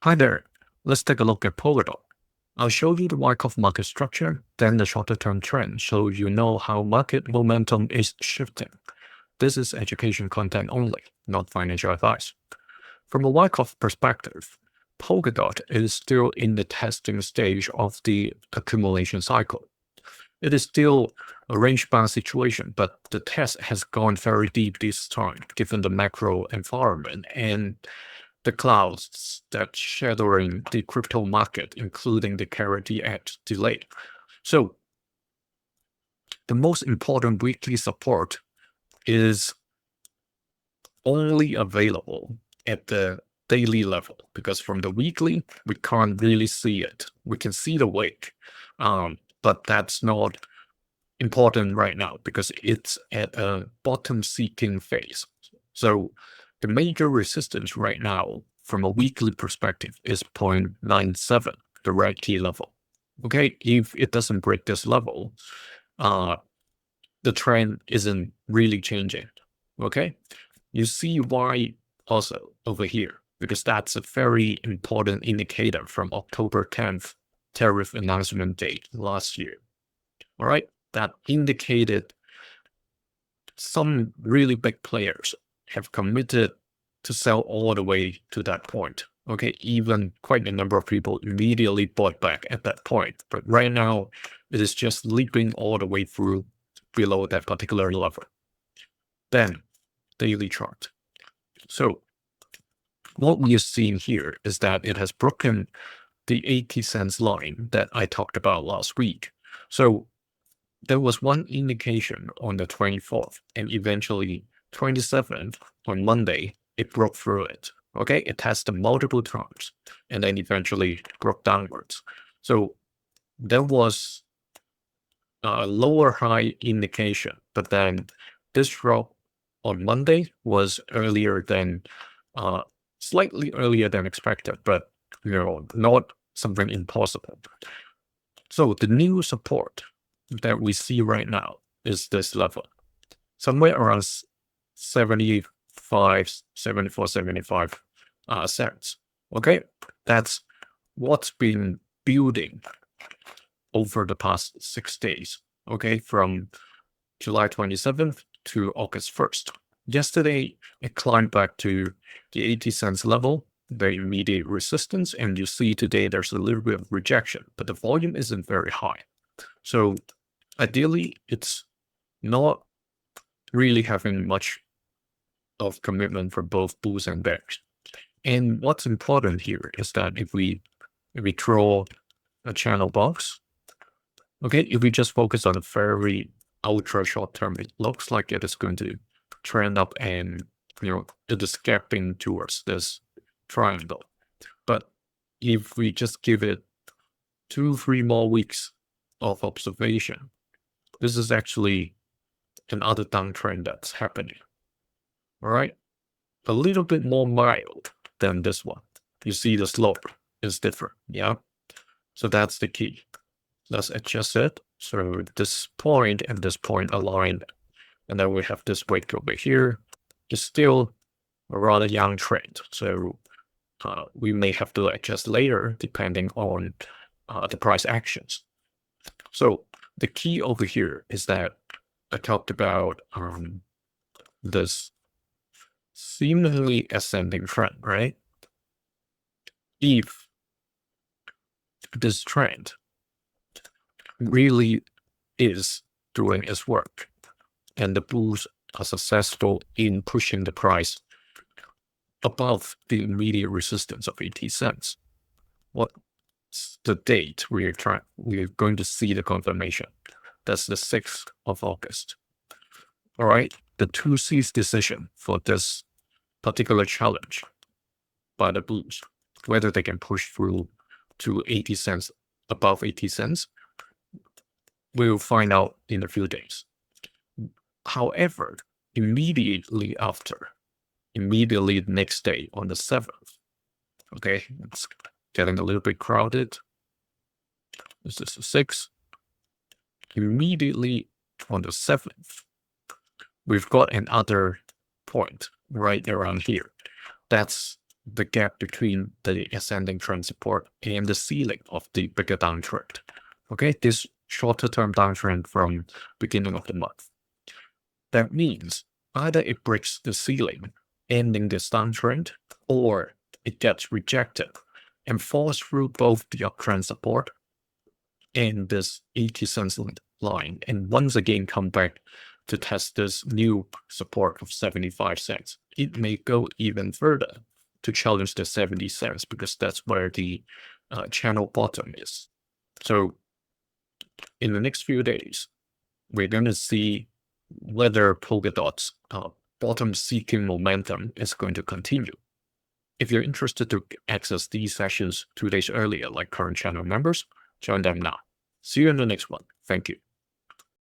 Hi there. Let's take a look at Polkadot. I'll show you the Wyckoff market structure, then the shorter term trend so you know how market momentum is shifting. This is education content only, not financial advice. From a Wyckoff perspective, Polkadot is still in the testing stage of the accumulation cycle. It is still a range-bound situation, but the test has gone very deep this time, given the macro environment and the clouds that shadowing the crypto market, including the Carity Act delay. So the most important weekly support is only available at the daily level, because from the weekly, we can't really see it. We can see the wick, but that's not important right now because it's at a bottom seeking phase. So the major resistance right now from a weekly perspective is 0.97, the red key level. Okay, if it doesn't break this level, the trend isn't really changing. Okay, you see why also over here, because that's a very important indicator from October 10th tariff announcement date last year. All right, that indicated some really big players have committed to sell all the way to that point. Okay, even quite a number of people immediately bought back at that point. But right now, it is just leaping all the way through below that particular level. Then, daily chart. So, what we are seeing here is that it has broken the 80 cents line that I talked about last week. So, there was one indication on the 24th, and eventually 27th on Monday, it broke through it. Okay, it tested multiple times and then eventually broke downwards. So there was a lower high indication, but then this drop on Monday was earlier than, slightly earlier than expected, but not something impossible. So the new support that we see right now is this level, somewhere around 74, 75 cents. Okay, that's what's been building over the past 6 days. Okay, from July 27th to August 1st. Yesterday, it climbed back to the 80 cents level, the immediate resistance, and you see today there's a little bit of rejection, but the volume isn't very high. So ideally, it's not really having much of commitment for both bulls and bears. And what's important here is that if we draw a channel box, okay, if we just focus on a very ultra short term, it looks like it is going to trend up and it is gapping towards this triangle. But if we just give it 2-3 more weeks of observation, this is actually another downtrend that's happening. All right, a little bit more mild than this one. You see the slope is different, yeah? So that's the key. Let's adjust it. So this point and this point aligned. And then we have this wick over here. It's still a rather young trend. So we may have to adjust later depending on the price actions. So the key over here is that I talked about this seemingly ascending trend, right? If this trend really is doing its work and the bulls are successful in pushing the price above the immediate resistance of 80 cents, what's the date we're going to see the confirmation? That's the 6th of August. All right, the 2C's decision for this particular challenge by the bulls, whether they can push through to 80 cents, above 80 cents, we'll find out in a few days. However, immediately the next day on the 7th, okay, it's getting a little bit crowded. This is the 6th. Immediately on the 7th, we've got another point right around here. That's the gap between the ascending trend support and the ceiling of the bigger downtrend. Okay, this shorter term downtrend from beginning of the month. That means either it breaks the ceiling, ending this downtrend, or it gets rejected and falls through both the uptrend support and this 80 cents line, and once again come back to test this new support of 75 cents. It may go even further to challenge the 70 cents because that's where the channel bottom is. So in the next few days, we're going to see whether Polkadot's bottom-seeking momentum is going to continue. If you're interested to access these sessions 2 days earlier, like current channel members, join them now. See you in the next one. Thank you.